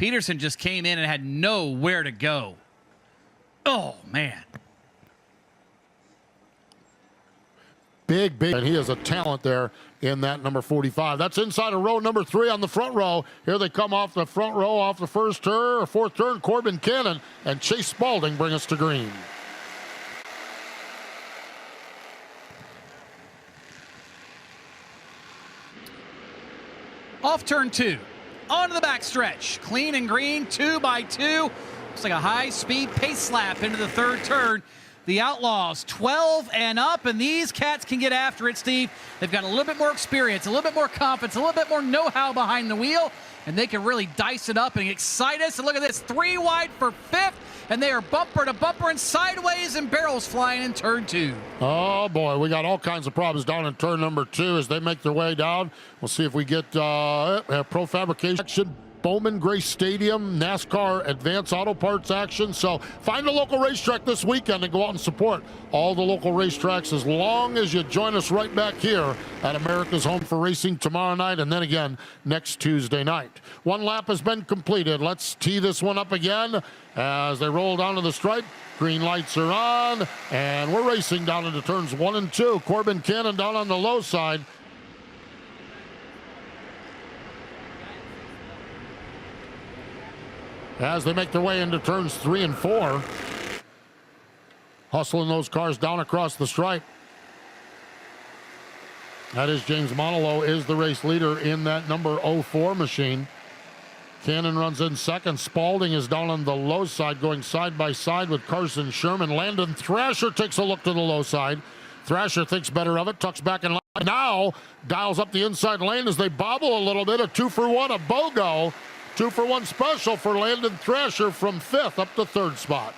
Peterson just came in and had nowhere to go. Oh, man. Big, and he is a talent there in that number 45. That's inside of row number 3 on the front row. Here they come off the front row, off the first turn, or fourth turn. Corbin Cannon and Chase Spaulding bring us to green. Off turn 2, onto the backstretch. Clean and green, 2 by 2. Looks like a high-speed pace slap into the third turn. The Outlaws 12 and up, and these cats can get after it, Steve. They've got a little bit more experience, a little bit more confidence, a little bit more know-how behind the wheel, and they can really dice it up and excite us. And look at this, 3 wide for 5th, and they are bumper to bumper and sideways, and barrels flying in turn 2. Oh, boy, we got all kinds of problems down in turn number 2 as they make their way down. We'll see if we get Pro Fabrication action. Bowman Gray Stadium, NASCAR Advanced Auto Parts action. So find a local racetrack this weekend and go out and support all the local racetracks as long as you join us right back here at America's Home for Racing tomorrow night and then again next Tuesday night. One lap has been completed. Let's tee this one up again as they roll down to the stripe. Green lights are on, and we're racing down into turns 1 and 2. Corbin Cannon down on the low side. As they make their way into turns 3 and 4. Hustling those cars down across the stripe. That is James Monolow is the race leader in that number 04 machine. Cannon runs in second. Spaulding is down on the low side, going side by side with Carson Sherman. Landon Thrasher takes a look to the low side. Thrasher thinks better of it, tucks back in line. Now dials up the inside lane as they bobble a little bit. A 2-for-1, a BOGO. 2-for-1 special for Landon Thrasher from 5th up to 3rd spot.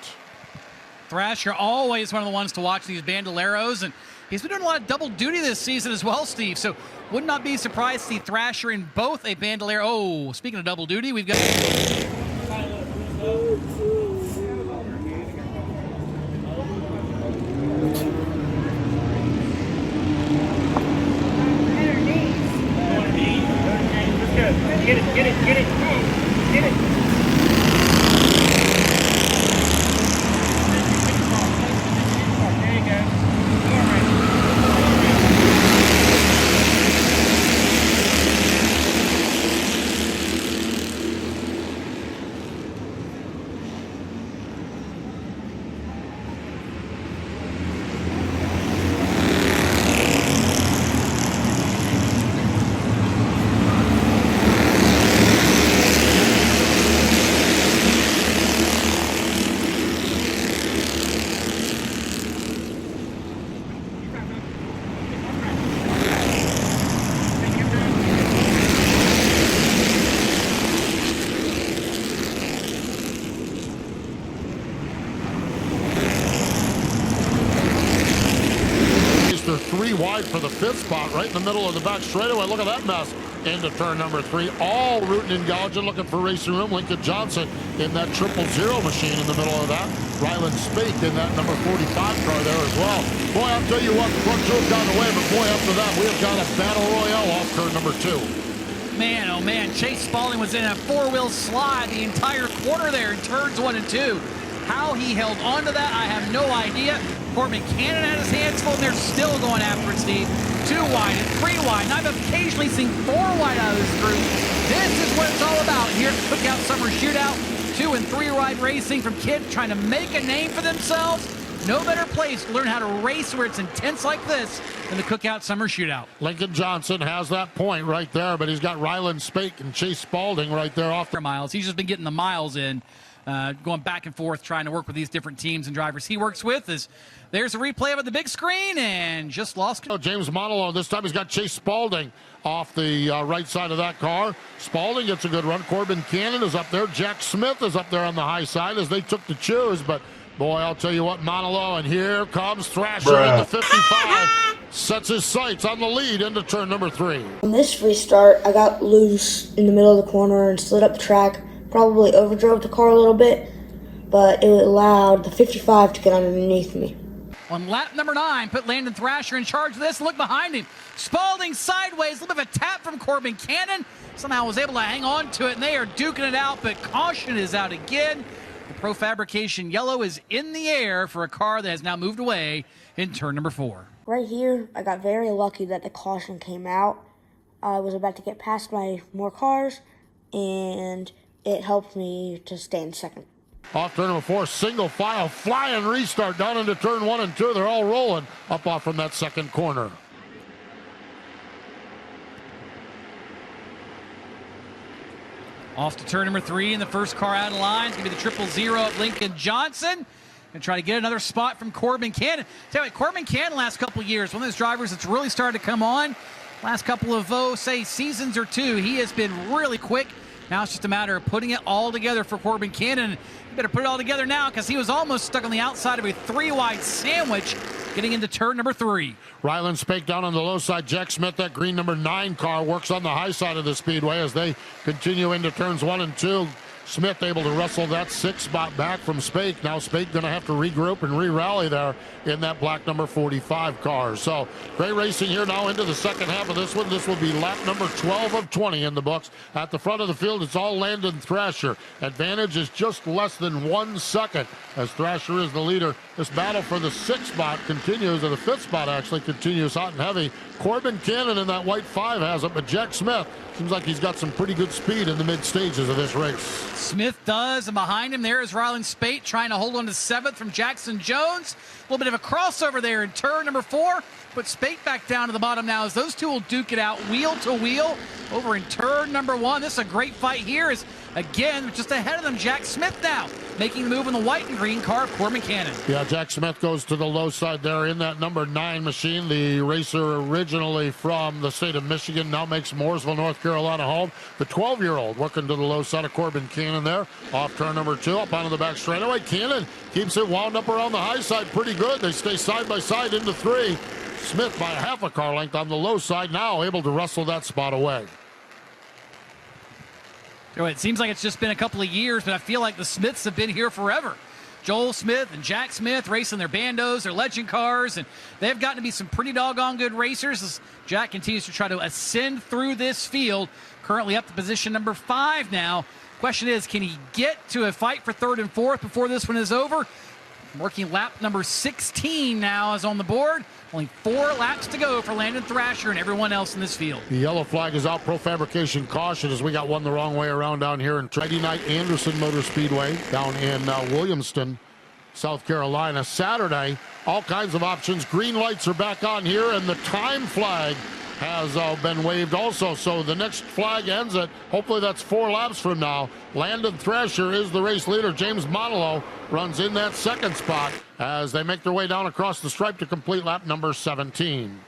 Thrasher always one of the ones to watch these Bandoleros, and he's been doing a lot of double duty this season as well, Steve. So would not be surprised to see Thrasher in both a Bandolero. Oh, speaking of double duty, we've got... Get it, get it, get it, get it. There you go. All right. They're 3 wide for the 5th spot, right in the middle of the back straightaway. Look at that mess into turn number 3. All rooting and gouging, looking for racing room. Lincoln Johnson in that 000 machine in the middle of that. Ryland Spake in that number 45 car there as well. Boy, I'll tell you what, the front 2 have gotten away, but boy, after that, we have got a battle royale off turn number 2. Man, oh man, Chase Spaulding was in a 4-wheel slide the entire quarter there in turns 1 and 2. How he held on to that, I have no idea. Corbin Cannon had his hands full, and they're still going after it, Steve. 2 wide and 3 wide, and I've occasionally seen 4 wide out of this group. This is what it's all about here at Cookout Summer Shootout. 2 and 3 wide racing from kids trying to make a name for themselves. No better place to learn how to race where it's intense like this than the Cookout Summer Shootout. Lincoln Johnson has that point right there, but he's got Ryland Spake and Chase Spaulding right there off the miles. He's just been getting the miles in, going back and forth, trying to work with these different teams and drivers he works with. There's a replay of it, the big screen, and just lost control. James Monolow, this time he's got Chase Spaulding off the right side of that car. Spaulding gets a good run. Corbin Cannon is up there. Jack Smith is up there on the high side as they took the choose, but boy, I'll tell you what, Monolow, and here comes Thrasher in the 55. Sets his sights on the lead into turn number 3. On this restart, I got loose in the middle of the corner and slid up the track. Probably overdrove the car a little bit, but it allowed the 55 to get underneath me. On lap number 9, put Landon Thrasher in charge of this. Look behind him. Spalding sideways, a little bit of a tap from Corbin Cannon. Somehow was able to hang on to it, and they are duking it out, but caution is out again. The Pro Fabrication yellow is in the air for a car that has now moved away in turn number 4. Right here, I got very lucky that the caution came out. I was about to get past by more cars, and it helped me to stay in second. Off turn number 4, single file, flying restart down into turn 1 and 2. They're all rolling up off from that second corner. Off to turn number 3, and the first car out of line is going to be the 000 of Lincoln Johnson. And try to get another spot from Corbin Cannon. Tell you what, Corbin Cannon last couple of years, one of those drivers that's really started to come on. Last couple of, say, seasons or 2, he has been really quick. Now it's just a matter of putting it all together for Corbin Cannon. You better put it all together now because he was almost stuck on the outside of a 3-wide sandwich getting into turn number 3. Ryland Spake down on the low side. Jack Smith, that green number 9 car, works on the high side of the speedway as they continue into turns 1 and 2. Smith able to wrestle that 6 spot back from Spake. Now Spake going to have to regroup and re-rally there in that black number 45 car. So great racing here now into the second half of this one. This will be lap number 12 of 20 in the books. At the front of the field, it's all Landon Thrasher. Advantage is just less than 1 second as Thrasher is the leader. This battle for the 6th spot continues, or the 5th spot actually continues hot and heavy. Corbin Cannon in that white 5 has it, but Jack Smith seems like he's got some pretty good speed in the mid stages of this race. Smith does, and behind him there is Ryland Spate trying to hold on to 7th from Jackson Jones. A little bit of a crossover there in turn number 4. Put Spate back down to the bottom now as those two will duke it out wheel to wheel over in turn number 1. This is a great fight here as, again, just ahead of them, Jack Smith now making the move in the white and green car of Corbin Cannon. Yeah, Jack Smith goes to the low side there in that number 9 machine. The racer originally from the state of Michigan now makes Mooresville, North Carolina home. The 12-year-old working to the low side of Corbin Cannon there. Off turn number 2, up onto the back straightaway. Cannon keeps it wound up around the high side pretty good. They stay side by side into 3. Smith by a half a car length on the low side, now able to wrestle that spot away. It seems like it's just been a couple of years, but I feel like the Smiths have been here forever. Joel Smith and Jack Smith racing their bandos, their legend cars, and they've gotten to be some pretty doggone good racers as Jack continues to try to ascend through this field. Currently up to position number 5 now. Question is, can he get to a fight for 3rd and 4th before this one is over? Working lap number 16 now is on the board. Only 4 laps to go for Landon Thrasher and everyone else in this field. The yellow flag is out. Pro Fabrication caution as we got one the wrong way around down here in Friday Night Anderson Motor Speedway down in Williamston, South Carolina. Saturday, all kinds of options. Green lights are back on here, and the time flag has been waved also. So the next flag ends at, hopefully that's 4 laps from now. Landon Thrasher is the race leader. James Monolo runs in that 2nd spot as they make their way down across the stripe to complete lap number 17.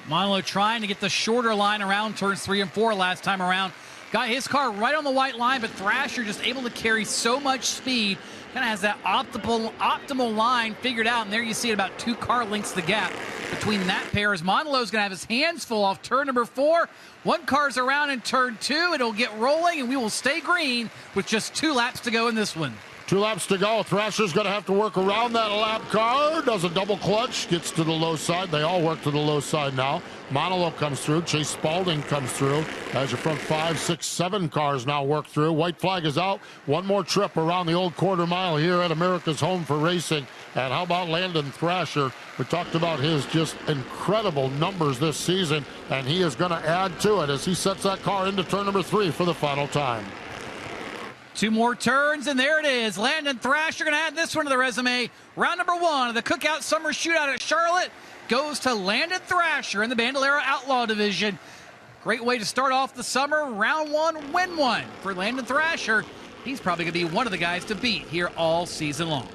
Monolo trying to get the shorter line around turns 3 and 4 last time around. Got his car right on the white line, but Thrasher just able to carry so much speed. Kind of has that optimal line figured out, and there you see it, about 2 car lengths the gap between that pair as Monolo's going to have his hands full off turn number 4. 1 car's around in turn 2. It'll get rolling, and we will stay green with just 2 laps to go in this one. 2 laps to go. Thrasher's going to have to work around that lap car. Does a double clutch, gets to the low side. They all work to the low side now. Monolo comes through. Chase Spalding comes through. As your front 5, 6, 7 cars now work through. White flag is out. One more trip around the old quarter mile here at America's Home for Racing. And how about Landon Thrasher? We talked about his just incredible numbers this season, and he is going to add to it as he sets that car into turn number 3 for the final time. 2 more turns, and there it is. Landon Thrasher going to add this one to the resume. Round number 1 of the Cookout Summer Shootout at Charlotte goes to Landon Thrasher in the Bandolero Outlaw Division. Great way to start off the summer. Round 1, win 1 for Landon Thrasher. He's probably going to be one of the guys to beat here all season long.